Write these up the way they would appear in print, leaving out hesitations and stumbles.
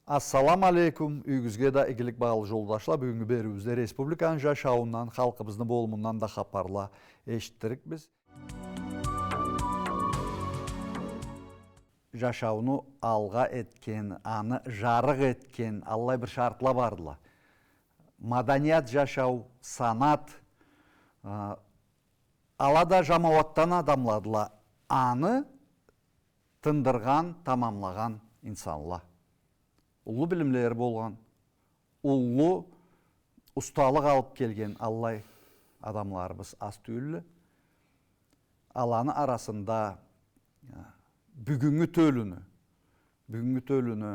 Assalamu alaikum, үйгізге да игілік бағалы жолдашла. Бүгінгі беруізде республиканың жашауынан, халқыбыздың болымынан да хапарла ештірік біз. Жашауыны алға еткен, аны жарық еткен, Аллай бір шартла бардыла. Маданият жашау, санат, алада жамауаттан адамладыла. Аны тындырған, тамамлаған инсанла. Улы білімлері болған, улы ұсталық алып келген Аллай адамларымыз аз түйлі. Аланы арасында бүгінгі төліні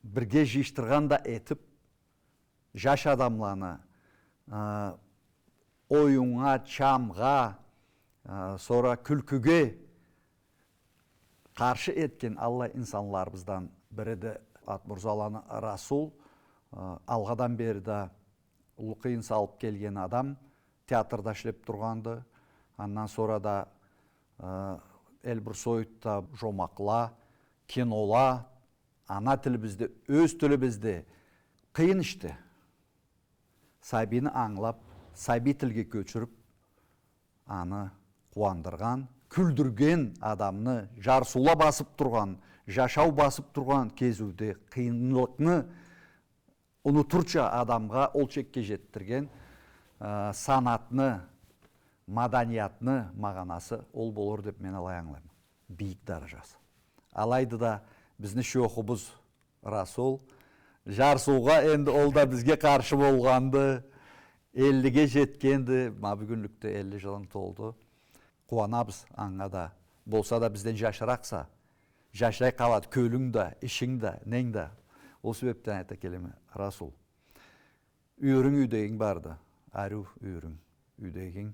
бірге жиштырғанда етіп, жаш адамланы ойынға, чамға, сора күлкіге қаршы еткен Аллай инсанларымыздан біріді Атмұрзаланы Расул, алғадан берді ұлы қиын салып келген адам, театрда ішлеп тұрғанды, аннан sonra да Эльбір Сойытта жомақла, кинола, ана тілі бізде, өз тілі бізде қиын ішті. Сайбені аңлап, сайби тілге көчіріп, аны қуандырған, күлдірген адамны жарсула басып тұрған, жашау басып тұрған кезуде қиынлықны ұнытырча адамға ол чекке жеттірген санатны, маданиятны мағанасы ол болыр деп мен алай аңлаймын. Бейік даражасы. Алайды да бізді шоқыбыз Расул, жарсуға енді ол да бізге қаршы болғанды, 50-ге жеткенді, бүгінлікте 50 жылын толды. Қуанабыз аңға да, болса да бізден жашырақса, жашырай қалады, көлің да, ішің да, нең да. Ол себептен айта келеме, Расул. Үйірің үйдегің барды, әру үйірің үйдегің.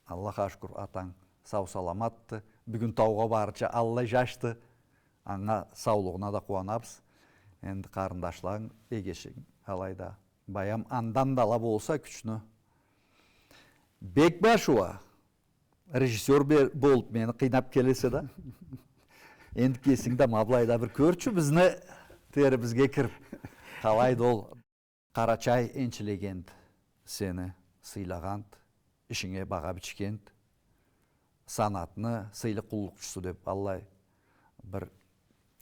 Аллах ашқыр атаң сау саламатты, бүгін тауға барыча Аллай жашты, аңға саулығына да қуанабыз. Енді қарындашларың егешің, алайда. Баям андан дала болса күшіні. Бекбашуа, режиссер болып мені қинап келесі да. Енді кесіңді Маблайда бір көрші бізні тері бізге кіріп. Қалайды ол Қарачай енчілегенді, сені сыйлағанды, ішіңе баға бічкенді, санатыны сыйлы құлықшысы деп Аллай бір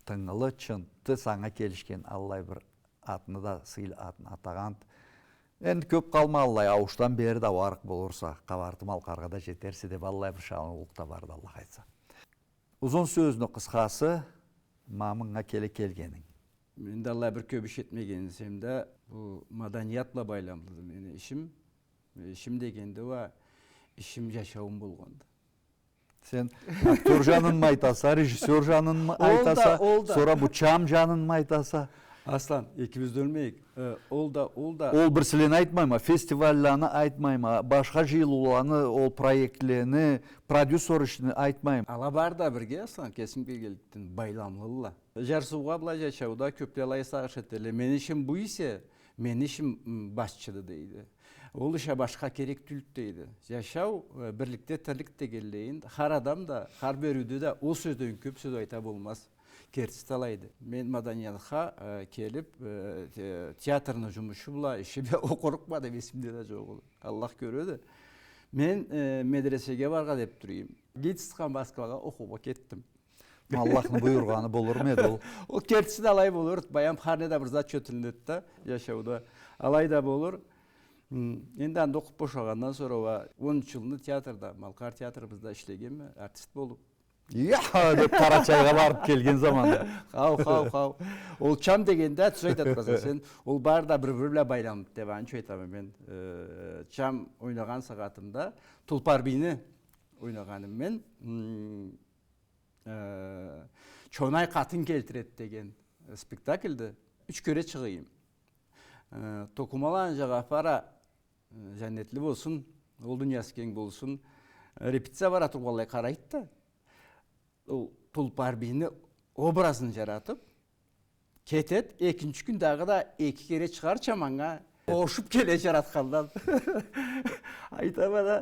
тыңылы чынты саңа келішкен Аллай бір атыны да сыйлы атын атағанды. Енді көп қалма Аллай ауыштан бері да варық болырса, қабартым алқарға да жетерсе деп Аллай бір шағылықта барды Аллах айтса. Uzun sözünü қысқасы мамыңа келгенің. Мен де Аллай бір көп іш етмегенсемді, бұл маданиятла байламлыды мені ішім дегенді ва ішім жашауым болғанды. Sen aktör жанын mı айтаса, rejissör жанын mı айтаса, sonra bu çam жанын mı айтаса? Aslan, ikimiz de ölmeyik. Ол да. Ол бір сілені айтмайма, фестивальланы айтмайма, башқа жиылуланы, ол проектлені, продюсер ішіні айтмайма. Ала бар да бірге, Aslan, kesin келгеліктен байламлылы. Жарсуға бұла жашауда көпте алай сағыш етелі. Мен ішім бұл есе, мен ішім басшыды дейді. Ол іша башқа керек түлік дейді. Жашау бірлікте тірлікте келдейін. Хар адам да, хар беруді де ол сөзден көп сөз айта болмас. Керсі талайды. Мен маданиятқа келіп, театрны жұмышы бұла, ішіме оқырық ба деп есімде де жоқ. Аллах көреді. Мен медресеге барға деп тұрайым. Жетістіқан Москваға оқуға кеттім. Аллахның бұйырғаны болыр ма еді ол? Ол керсі алай болыр. Баям қарнеда бір зат чөтілінетті жашауда. Алай да болыр. Енді анда оқып бошағаннан sonra 13 жылны театрда, Малқар театрымызда ішлеген артист болып. Я, деп Қарачайға барып келген заманда. Қау. Ол чам дегенде түз айтады баса сен. Ол бар да бір-бірлі байламды деп анчу айтамын мен. Чам ойнаған сағатымда Тұлпар бині ойнағаным мен. Чонай қатын келтіреді деген спектакльді 3 көре шығайым. Токумалан жаға пара жәнетлі болсын, ол дүниясы кең болсын. Репетиция бара тұрғалай қарайды да. Тұлпар бині образын жаратып, кетет, екінші күн дағы да 2 кере шығар чаманға оғышып келе жаратқандан. Айтама да,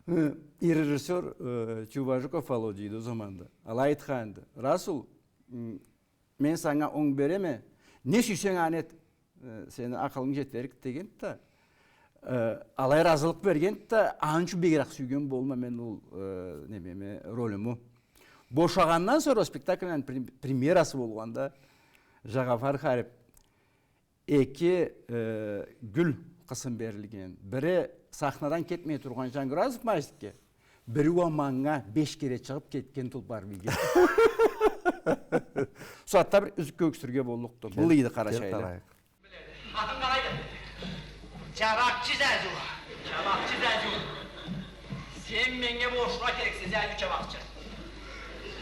режиссер Чубажуков Володя дейді о заманда. Ал айтқанды, Расул, men sana oң bereme, ne süysen anet, seni akılın жетерік деген та. Алай разылық берген та, анчу бегірақ сүйген болма мен ол немеме ролімі. Бошағаннан sonra спектакльнен премьерасы болғанда Жағафар Харип екі гүл қысым берілген. Бірі сахнадан кетмей тұрған Жаңғыразов майстке, бірі маңға 5 кере шығып кеткен тұлпар билген. Суатта бір үзік көксірге болдықты. Бұл еді Қарашайлы. Atın kalaydı. Çabakçı Zerzu. Çabakçı Zerzu. Sen menge boşluğa gereksiz Zerzu çabakçı.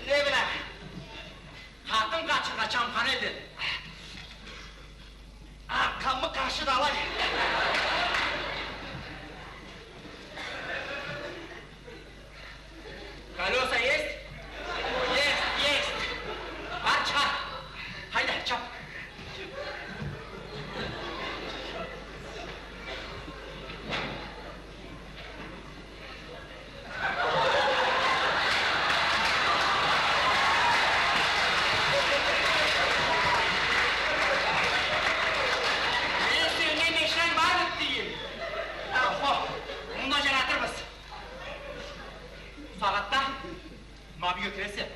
Ne bileyim. Hatın kaçan paneldi. Arkamı karşı da alay. Kalıyorsa yes. Yes. Var çıkar. Haydi çap. Mavi götürese,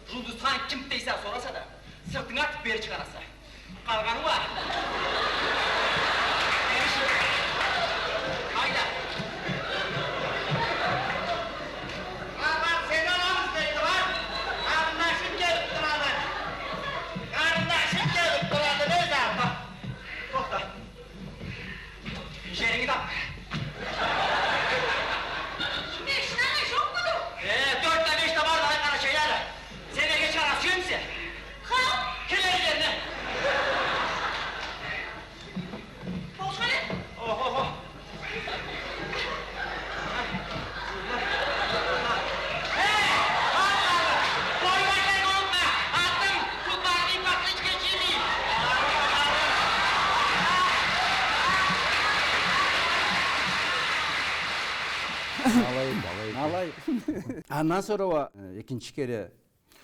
Julduzhan kim deyse sorasa da, sırtını atıp beri çıkarasa. Kalkanı var. Hayda. Var, seni alamız deydi var. Karındaşım gelip duradı. Ne zaman? Tokta. Jerini tap. Алай. Андан sonra екінші кере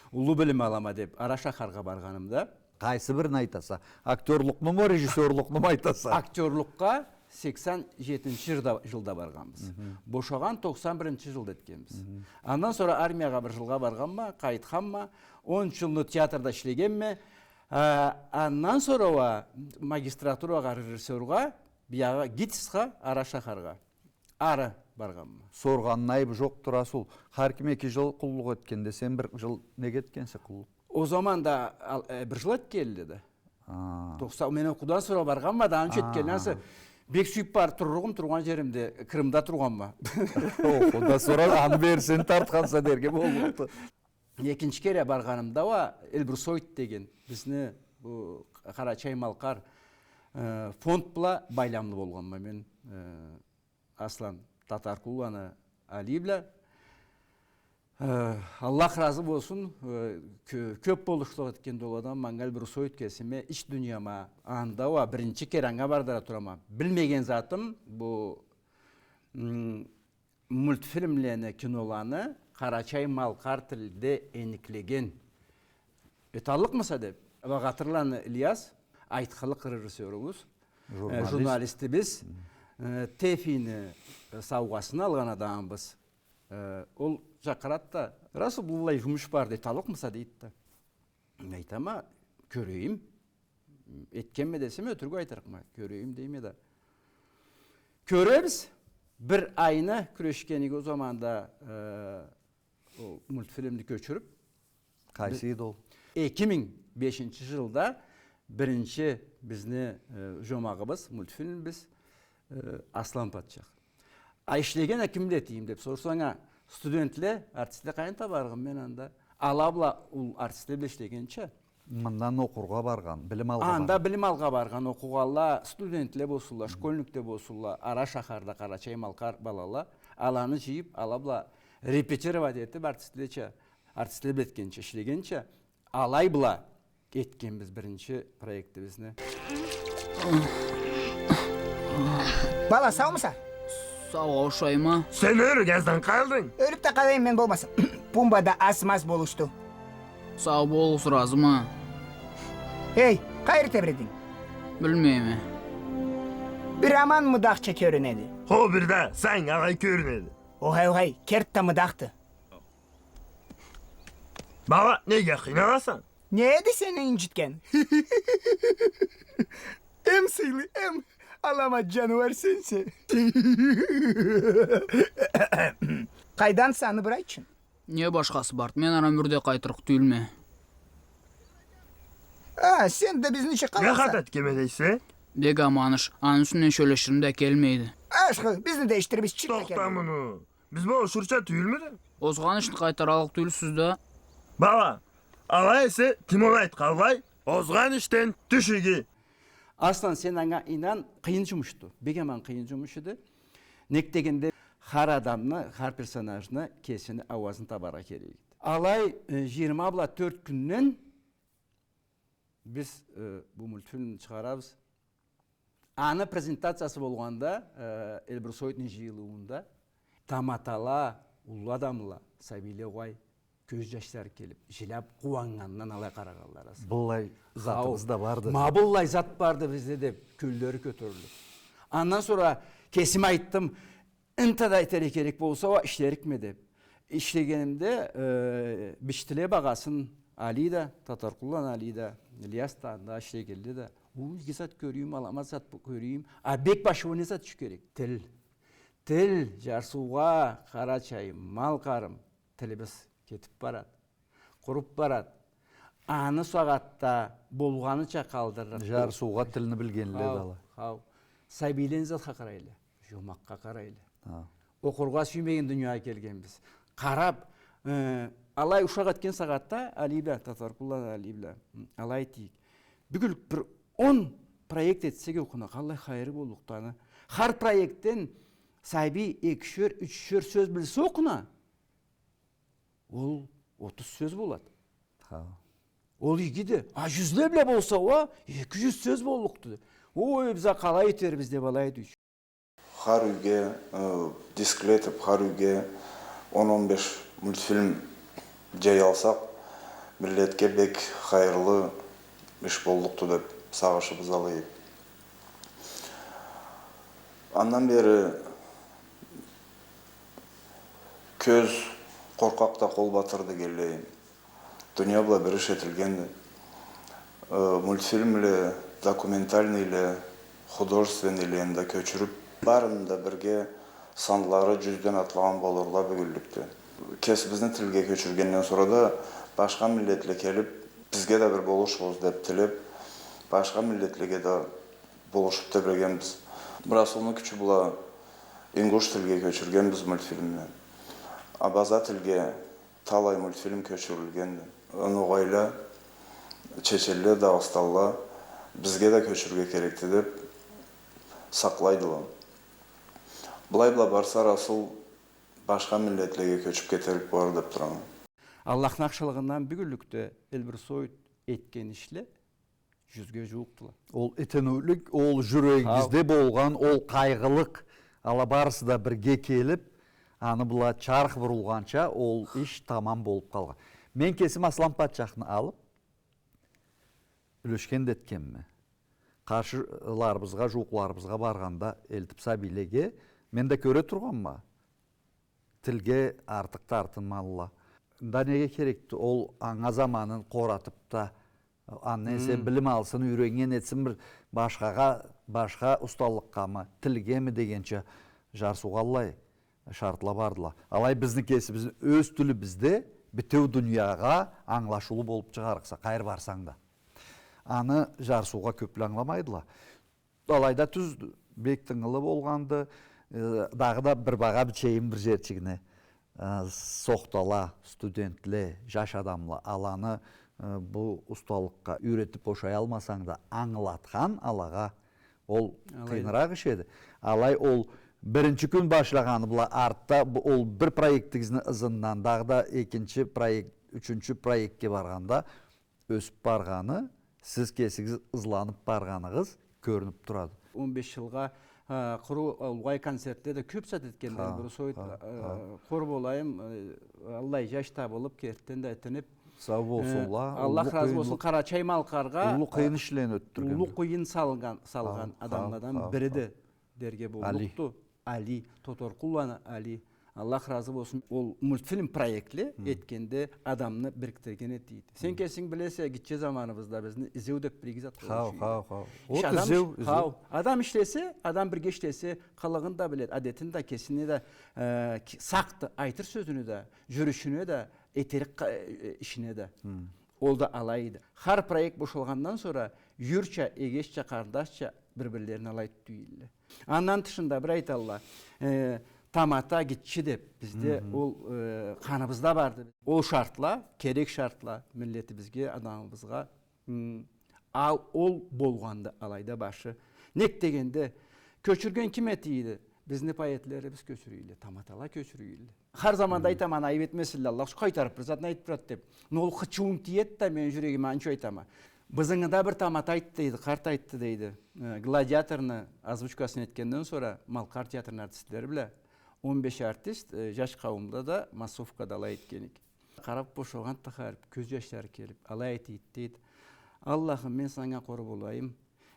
ұлы білім алама деп Арашахарға барғанымда. Қайсы бірін айтаса? Актерлықны ма, режиссерлықны ма айтаса? Актерлыққа 87 жылда барғанбыз. Бошаған 91 жылда еткенбіз. Андан sonra армияға бір жылға барған ма, қайтқан ма, 10 жылны театрда ішлеген ме. Андан sonra магистратураға, режиссерға, бияға Гитисқа, Арашахарға. Ары барған ма? Сорғанын айыбы жоқ тұрасыл. Харким 2 жыл құллық өткенде, сен 1 жыл неге еткенсі құллық? O zaman da 1 жыл еткелі деді. Мен оқудан sonra барған ма, да анчы еткелі. Бек сүйіп бар тұрған жерімде, Крымда тұрған ма? Ода sonra аны берсен тартқанса дерге болықты. Екінші кере барғанымда Эльбрус Ойт деген бізді Қарачай Малқар фонд бұла байламлы болған ма мен Аслан Татаркуланы Алибля. Аллах разы болсын, көп болушылық еткен доладан маңғал бір сойт кесіме, іш дүнияма андауа бірінші кераңға бардыра тұрама. Білмеген затым, бұл мультфильмлені, киноланы Қарачай Малқар тілде әніклеген. Еталық мұса деп, Вағатырланы Ильяс, айтқылық режиссеріңіз, журналисті біз, Тефині сауғасын алған адамбыз. Ол жақыратта, расы бұлай жұмыш бар дейді, талық мұса дейді. Айтама, көрейім. Еткенме десем, өтіргі айтырқыма, көрейім дейме да. Көреміз, бір айны күрешкенегі о заманда мультфильмді көчіріп. Қайсıydı ол? 2005 жылда бірінші бізіне жомағыбыз, мультфильм біз Аслан Патшақ. Айшлеген әкімді етейім деп сорсаңа студентле, артистле қайынта барғым мен анда. Алабла ол артистле білештегенше. Мындан оқырға барған, білім алға барған. Анда білім алға барған, оқуғалла студентле босылла, школьникте босылла, Ара шахарда Қарачай Малқар балала, аланы жиып, алабла репетировать етіп артистле беткенше, ішлегенше, алай бұла кеткен біз бірінші проекті бізіне. Bala sağ mısın? Sağ ol Şayma. Sen örgezden kaldın. Ölüp de kalayım ben bolmasın. Pumba'da asmaz buluştu. Sağ ol razıma. Hey, kayır tebredin. Bilmeymi. Bir aman mıdak çekiyorun edi. Ho bir de sen ağay görünedi. Ohay, kert da mıdaktı. Baba nege kıynalasan? Ne edi seni incitken? Em sıylı, em. Alama canavar sense. Kaydan sanı bırakçın. Niye başkası bart? Men aram bürde qaytırık tüylme. Ha, sen de bizim işe Ne kalarsan. kadar kemedeyse? Deg amanış, anın üstünden şöyleşirimde gelmeydi. Aşkı, bizni değiştir, biz çıkma Tokta bunu. Biz bu uçurça tüyülmedi. Ozgan işini qaytaralık tüylüsüz de. Baba, ağay ise Timolayt kalvay. Ozgan işten düşügi. Aslan sen аңа inan қиын жұмышты. Бегеман қиын жұмыш еді. Нек дегенде har adamны, har персонажны кесіні ауазын табара керек. Алай 24 күннен біз бұл мультфильмді шығарабыз. Аны презентациясы болғанда Эльбрус Ойдың жиылуында таматала, улы адамла, сәбиле ғай, көз жаштары келіп, жылап қуанғаннан алай қарағалар. Бұлай затымыз да барды. Мабыллай зат барды бізде деп күлдері көтерілді. Андан sonra kesim айттым, ынтада етері керек болса, о іштерік ме деп. İşlegенімде біштіле бағасын Али да, Татарқұлан Али да, Ильяс да ішлегелді да. Ой, зат көрейім, алама зат көрейім. А бек башы не зат үш керек? Тіл. Тіл, жарсуға, қара чай, мал қарым. Тіліміз кетіп барады, құрып барады. Аны сағатта болғаныча қалдырыр. Жар суға тіліні білгенле дала. Хау. Сәбилен затқа қарайлы, жұмаққа қарайлы. Оқырға сүймеген дүния келгенбіз. Қарап, алай ұшақ аткен сағатта, Алибля, Татарқұлан Алибля, алай тейік. Бүгіл бір 10 проект етсек оқына, қалай қайыры болуқтаны. Har проекттен сайби 2-3 сөз білсе оқына, ол 30 сөз болады. Ол егеді, а жүзле біле болса, 200 сөз болуқты. Ой, біза қалай етер бізде балай дейші. Har үйге дисклетіп, har үйге 10-15 мультфильм жай алсақ, милләтке бек хайырлы іш болдықты деп сағышыбыз алайық. Андан бері көз қорқақта қол батырды келейін. Дүния бұла бір іш етілгенді. Мультфильмлі, документальныйлі, художественныйлі көчіріп, барында бірге санлары 100-ден атлаған болырла бүгілікті. Кес біздің тілге көчіргеннен сұрада башқа миллетлі келіп, бізге де бір болуш боз деп тіліп, башқа миллетліге де болушып тебірген біз. Расулны күчі бұла ингуш тілге көчірген біз мультфильміне. Абаза тілге талай мультфильм көчірілген. Оңғайлы, чечелі, дағысталла бізге де көчірге керекті деп сақлайдылы. Бұлай-бұла барса Расул башқа миллетліге көчіп кетеріп бар деп тұрамын. Аллахның ақшылығынан бүгілікті Эльбрус Ойд еткен ішлі 100-ге жуықтылы. Ол етенулік, ол жүрегізде болған, ол қайғылық. Ала барысы да бірге келіп, аны бұла чарқ бұрылғанша, ол іш тамам болып қалған. Мен кесім Аслан Патшақны алып, үлішкен деткенме. Қаршыларымызға, жуқларымызға барғанда елтіп сәбилеге, мен де көре тұрған ма? Тілге артық тартынмалыла. Да неге керекті? Ол аңа заманын қоратып та, аннесе білім алсын, үйренген етсін бір башқа ұсталыққа ма, тілге ме дегенше жарсуға алай, шартыла бардыла. Алай біздің кесі, біздің өз тілі бізде бітеу дүнияға аңлашулы болып шығарықса, қайыр барсаң да. Аны жарсуға көплі аңламайдыла. Алайда түзді, бектің ұлы болғанды, дағы да бір баға бічейін бір жерчігіне соқтала, студентлі, жаш адамлы аланы бұл ұсталыққа үйретіп ошай алмасаң да аңылатқан алаға ол қиынырақ іш еді. Алай ол бірінші күн башлағаны бұла артта ол бір проекттігізінің ызынан дағда екінші проект, үшінші проектке барғанда өсіп барғаны, сіз кесігіз ызланып барғанығыз көрініп тұрады. 15 жылға құру ұлғай концертте де көп сәт еткенде Эльбрус Ойд қор болайым, Аллай жашта болып керттен де әтініп Sağ bolsunlar. Allah razı olsun Karaçay Malkarga Ulu kıyın işlerini öttürgen. ulu kıyın salgan Ha, adamlardan biri de derge bolduktu. Ali Totorkullan Ali. Allah razı olsun. Ol multfilm proyektli etkende adamını biriktirgen etiydi. Sen kesin bilese gitçe zamanımızda bizni izewdep birigizat Ha. Adam işlese, adam birge işlese, kalığını da bilet, adetini de, kesini de, saktı, aytır sözünü de, jürüşünü de, eterik işine de. Ol da alaydı. Har proyekt boşalgandan sonra yürçe, egeççe, kardeşçe birbirlerini alayt düğülle. Andan dışında bir aytallar. Tamata gitçi dep bizde ol kanımızda vardı. O şartla, kerek şartla milleti bizge, adamımızga ol bolgandı alayda başı. Nek degende köçürgen kim etiydi? Bizni payetleri biz köçürüyle, tamatala köçürüyle. Her zaman da aytaman ayıp etmesinler Allah, şu kaytarıp bir zatın ayıp birat dep. Nol hıçuğum tiyet de men yüreğime anço aytama. Bizingida bir tamat aytdı deydi, kart aytdı deydi. Gladiator'ını azbuçkasını etkenden sonra Malkar Tiyatrı'nın artistleri bile 15 artist yaş kavimde da masofkada alay etkenik. Karap boşoğan takarıp, göz yaşları kelip, alay etiydi deydi. Allah'ım ben sana koru olayım.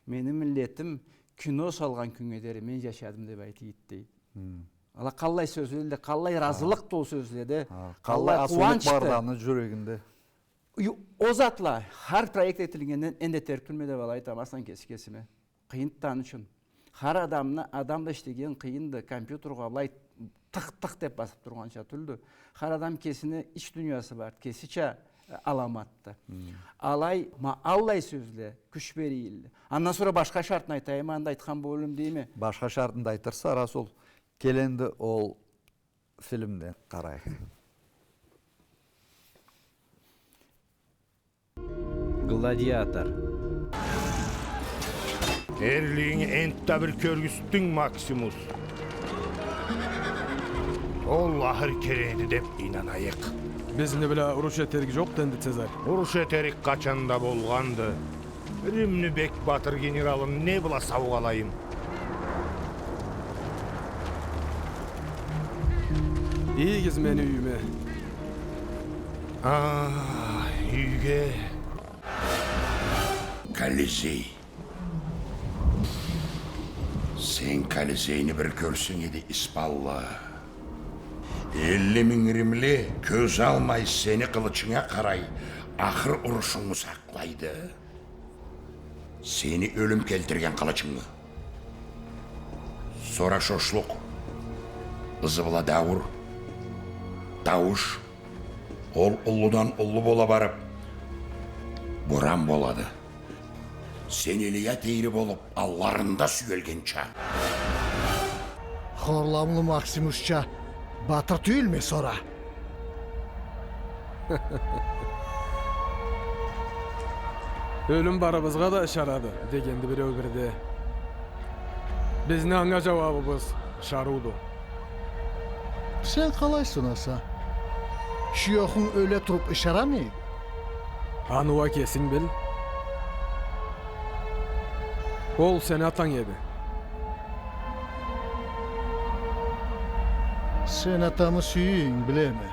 Benim milletim kino salgan küngederi men yaşadım dep aytıydı deydi. Allah kallay sözledi, kallay razılık dolu sözledi. Kallay asılık bardağını yüreğinde. O zatla her proyekt etilgenden ende terkülmede balay tamaslan kesime. Kıyıntıdan için. Her adamla işlegen kıyındı. Kompüterga alay tık dep basıp durgança tüldü. Her adam kesine iç dünyası var. Kesiçe alamattı. Alay allay sözle, küç beriyildi. Ondan sonra başka şartını aytayım, anda aytkan bölüm değil mi? Başka şartını da aytırsa Rasul kelendi ol filmden qaray. Gladiator. Erliğini entta bir körgüstün Maximus. Ol ahır kereydi dep inanayık. Bizini bile uruş etergi yok dendi Sezar. Uruş eterik kaçanda bolgandı. Rimni bek batır generalın ne bula savgalayım. İyi gizmeni üyüme. Yüge. Kalizey. Sen Kalizey'ni bir görsün edi ispalla. 50 min rimli köz almay seni kılıçına karay ahır uruşunu saklaydı. Seni ölüm keltirgen kılıçını. Sonra şoşluk. Izıbıla davur. Davuş. Ol ulludan ullu bola barıp buram boladı. Seniliye teyrip olup allarında süyelgençe. Horlamlı Maksimusça batır tüyülme sonra. Ölüm barabızga da işaradı degendi biri öbürde. Bizni anga cevabımız şarudu. Sen kalaysın asa. Şiyokun öyle turup işaramayı. Anuva kesin bil. Ol seni atan yedi. Sen atamı süyün bileme.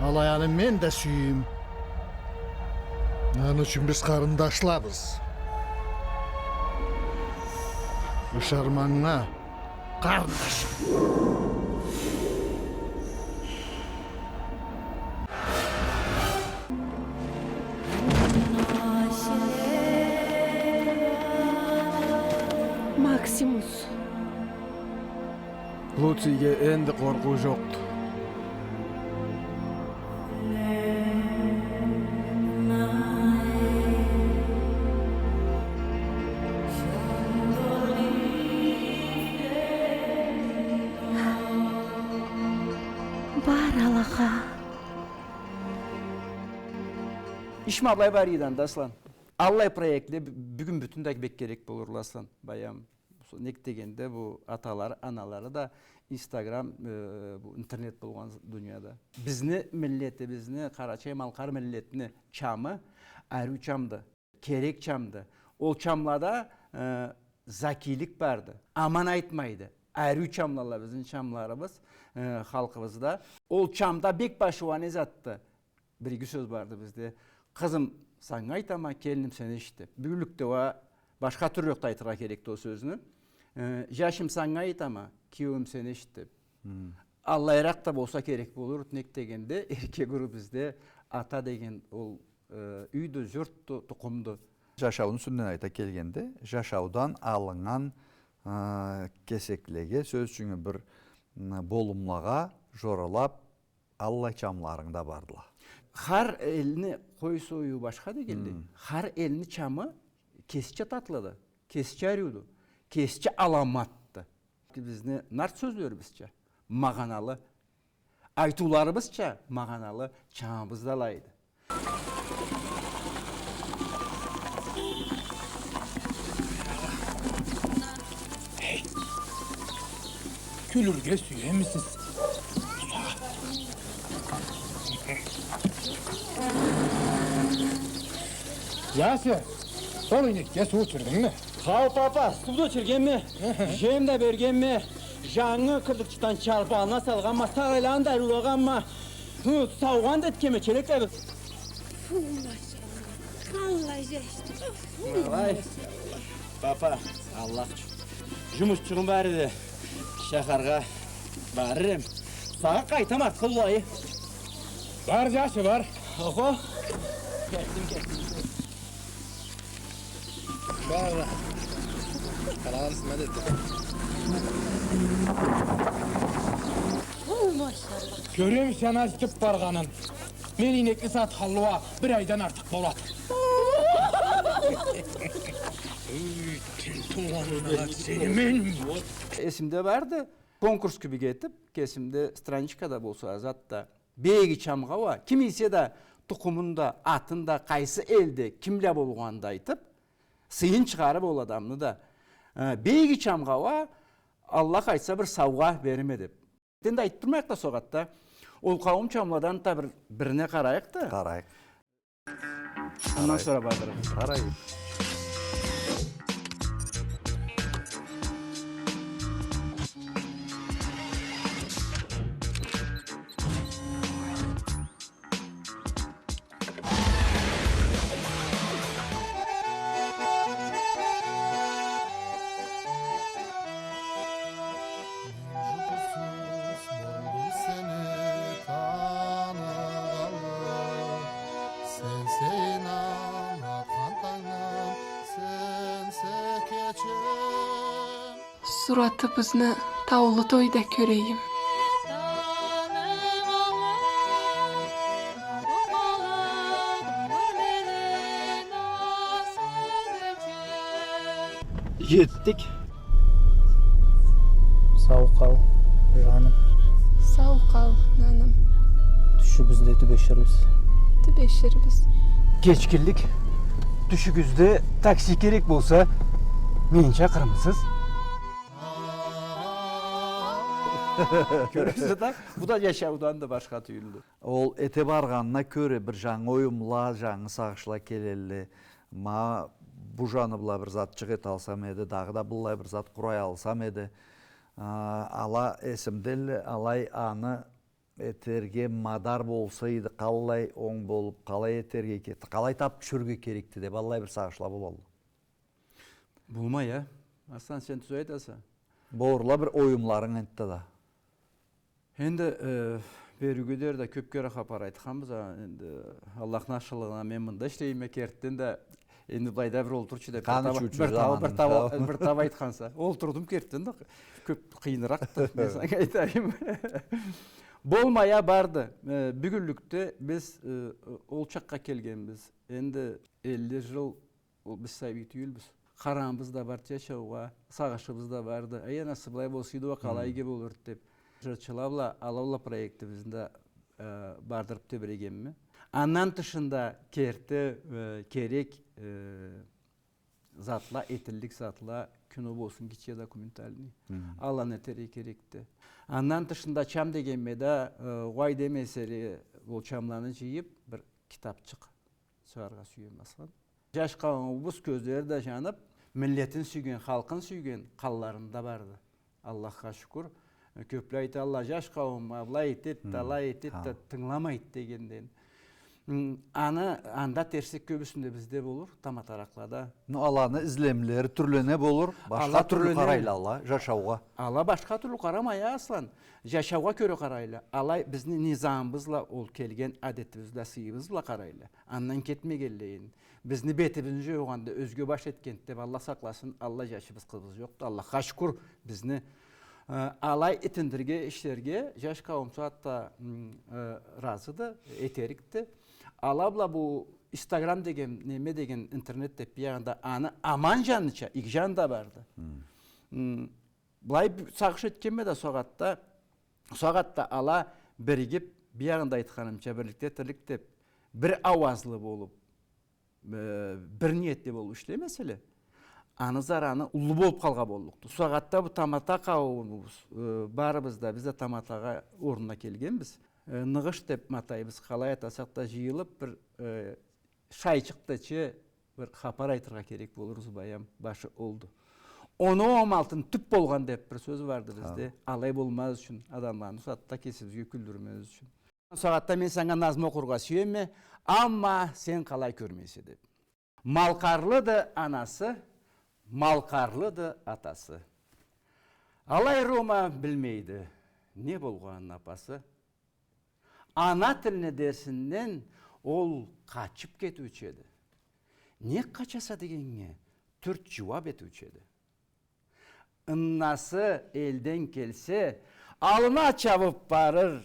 Alayanı men de süyüm. Onun için biz karındaşlarız. Uşarmanına kardeşim. Maximus. Luci'ye endi korku joktu. Бар Аллаха. İşme ablay var yidan da aslan. Allah proyektli bugün bütün de bek gerek bulurlar aslan. Bayam nek degende bu atalar, anaları da Instagram, bu internet bulgan dünyada. Bizni milleti, bizni Karaçay Malkar milletini çamı ayrı çamdı. Kerek çamdı. O çamlada zakilik vardı. Aman aytmaydı. Ayrı çamlarla bizim çamlarımız halkımızda. O çamda bek başı var ne zattı. Bir söz vardı bizde. Kızım sana aytama, kelinim seni işte. Büyülükte va başka türlü yok da aytırga kerekti o sözünü. Yaşım sana aytama, kiyovum seni işte. Allah erak da bolsa kerek bolur. Nek degende erkek uru bizde ata degen ol üydü, jurttu, tukumdu. Жашаудың сүннен айта келгенде, жашаудан алынған кесеклеге сөз жүңі бір болымлаға жоралап, Алла чамларыңда бардыла. Har elini koy soyu başka degende. Har elini çamı kesçe tatladı. Kesçe arıyordu. Kesçe alamattı. Bizni nart sözlüyor bizce. Mağanalı. Aytularımızca mağanalı çağımızda laydı. Külürge süyemisiz. Yası, sol inekке su içirdin mi? Hao papa, suda çirgen mi? Jem de bergen mi? Janı kırdıkçıdan çarpağına salgan mı? Sağılan da rulagan mı? Savgan da etkeme çelek de biz. Vay. Papa, Allah Jumusçuğum bari de şaharga barırım. Sağa kaytam artık olayı. Var yaşı var. Oho. Geldim. Var. Kalan medet. Görüyor musun sen açtıp barganın? Men inekli saat halva bir aydan artık bolat. Esimde vardı. Konkurs gibi getip, kesimde stranичкада bolsa zatta begi çamga var. Kim ise de tukumunda, atında, kaysı elde kimle bolğanda aytıp, sıyın çıkarıp ol adamını da. Begi çamga var, Allah kaysa bir savga vermedi. Den de ayttırmayak da soğatta. Ol kavim çamladan da birine karayak da. Қарайық. Ondan sonra bardırım. Қарайық. Suratыбызны таулы тойда көрейім. Yettik. Sağ kal canım. Сау қал, наным. Düşümüzde tübeşiriz. Тібешірбіз. Geçkillik. Düşüküzde taksi gerek bolsa meni çakırmısız? Görüyorsunuz da bu da yaşaudan da başka tüyüldü. Ол ете барғанына көрі бір жаңы ойымла, жаңы сағышла келелі. Ма бұ жаны бұла бір зат жығет алсам еді, дағы да бұлай бір зат құрай алсам еді. Ала есімдел, алай аны етерге мадар болсайды, қалай оң болып, қалай етерге кетті, қалай тап шүрге керекті деп, алай бір сағышла болалды. Bulma ya. Aslan sen tüzü aytasa. Боғырла бір ойымларың әнтті да. Endi berügüder de köp göre kapar aytkanbız. Endi Allah'ın aşılığına men mında işleyime kertten de endi bayda bir olturçu dep bir tava aytkansa. Olturdum kertten de köp kıyınıraktı. Ben sana aytayım. Bolmaya bardı. Bügüllükte biz olçakka kelgenbiz. Endi 50 yıl biz sahibi tüyülbüz. Karamız da var, yaşauğa, sağışımız da vardı. Aya nasıl bulay bolsaydı o kalay gibi olur dep. Jırçılavla alavla proyekti bizinde bardırıp tebiregem mi? Andan dışında kerti kerek zatla, etillik zatla kino bolsun geçiye dokumentalini. Allah neteri kerekti. Andan dışında çam degenme de vay demeseri bol çamlarını jiyip bir kitapçık çağırga süyem aslan. Jaş kavamı buz közleri de janıp milletin süygen, halkın süygen kallarında vardı. Allah'a şükür. Köple ayta Allah jaş kavamı abla etit, tala etit, tınlama et degenden. Anda tersek köbüsünde bizde olur, tamataраклада. Аланы izlemleri türlene bolur. Başka Ala türlü türlene. karayla ala yaşauğa. Ала başka türlü karamay aslan. Жашауга көрө карайлы. Алай биздин низамыбызла ол келген адетибизла, сыйыбызла карайлы. Андан кетмегенлейин. Bizini betibizin жоюганда өзгө баш эткенде деп Алла сакласын. Алла жашыбыз кылбыз жокту. Аллахка шүкүр bizini алай итиндирге иштерге жаш кавымча атта разыды, этерикти. Алабла бу Instagram деген, неме деген интернет деп бияғанда аны аман жаныча, икжан да барды. Бұлай сағыш еткенме да соғатта ала бірігіп, бияғында айтқанымча бірлікте тірлік деп, бір ауазлы болып, бір ниетте болып ішле мәселе. Аны зараны ұлы болып қалға болдықты. Соғатта бұл тамата қауымыз барыбызда, бізде таматаға орнына келгенбіз. Нығыш деп матайбыз қалай атасақ та жиылып, бір шайчықтачы бір хапар айтырға керек болыр Зубаям башы олды. Оны омалтын түп болған деп бір сөз барды бізде. Алай болмаз үшін, адамларын сатта кесімізге күлдірмез үшін. Соғатта мен саңа назым оқырға сүйеме, амма сен қалай көрмесе деп. Малқарлыды анасы, малқарлыды атасы. Алай Рома білмейді, не болған апасы. Ана тіліне десінен ол қачып кетуші еді. Не қачаса дегенге түрт жуап етуші еді. Ыннасы елден келсе, алына чабып барыр.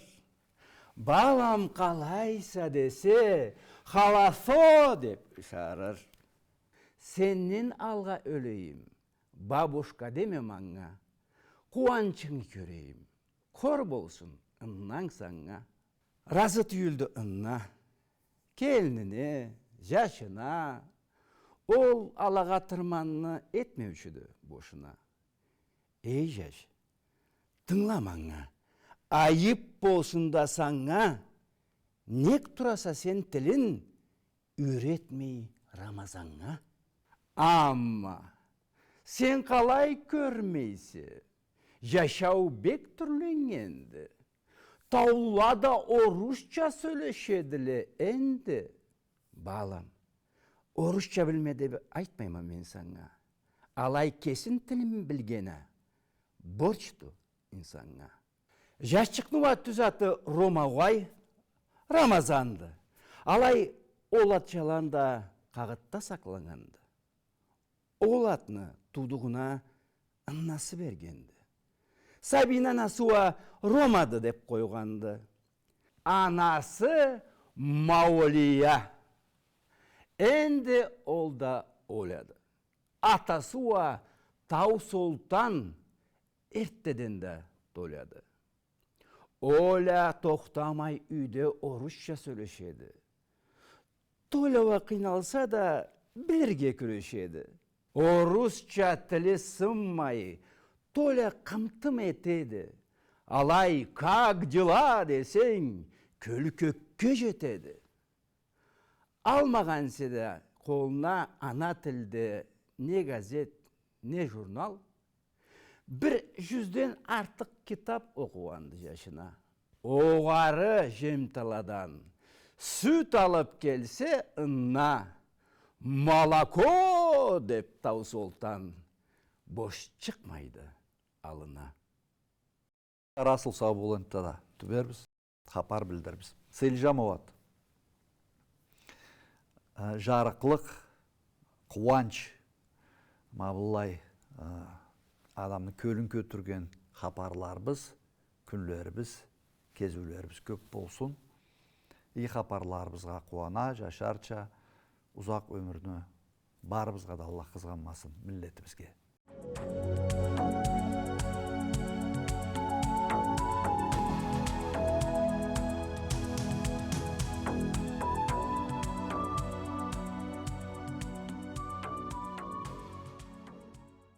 Балам қалайса десе, халасо деп шарыр. Сеннен алға өлейім, бабушка деме маңа, қуанчың көрейім. Кор болсын ыннаң саңа. Разы түйілді ынна, келініне, жашына, ол алаға тырманны етмеушіді бошына. Ей жаш, тыңламаңа, айып болсында саңа, нек тұраса сен тілін үйретмей Рамазанға. Амма, сен қалай көрмейсі, жашау бек түрленгенді. Таулада орусча сөйлешеділі әнді. Балам, орусча білмеді айтмайма мен саңа. Алай кесін тілім білгені, борчту инсанға. Жашчықнуа түзаты Ромағай, Рамазанды. Алай олат жаланда қағытта сақланғанды. Олатны тудығына ыннасы бергенді. Сабина насуа Ромады деп қойғанды. Анасы Маулия. Әнді олда ойлады. Атасуа Тау Солтан ертеден де тойлады. Оля тоқтамай үйде орысша сөйлешеді. Тойлауа қиналса да бірге күрешеді. Орысша тілі сынмай, Толя қымтым етеді. Алай, как дела десең, көлі-көкке жетеді. Алмаған седе қолына ана тілді не газет, не журнал, 100-ден артық китап оқуанды жашына. Оғары жемталадан сүт алып келсе ынна, малако деп Тау Солтан бош шықмайды алына. Расыл сау болынды да түбербіз, хапар білдірбіз. Селжамоват. Жарықлық, қуанч, мабылай адамны көлін көтірген хапарларбыз, күнлербіз, кезулербіз көп болсын. И хапарларбызға қуана, жашарча, ұзақ өмірні барыбызға да Аллах қызғанмасын миллетімізге.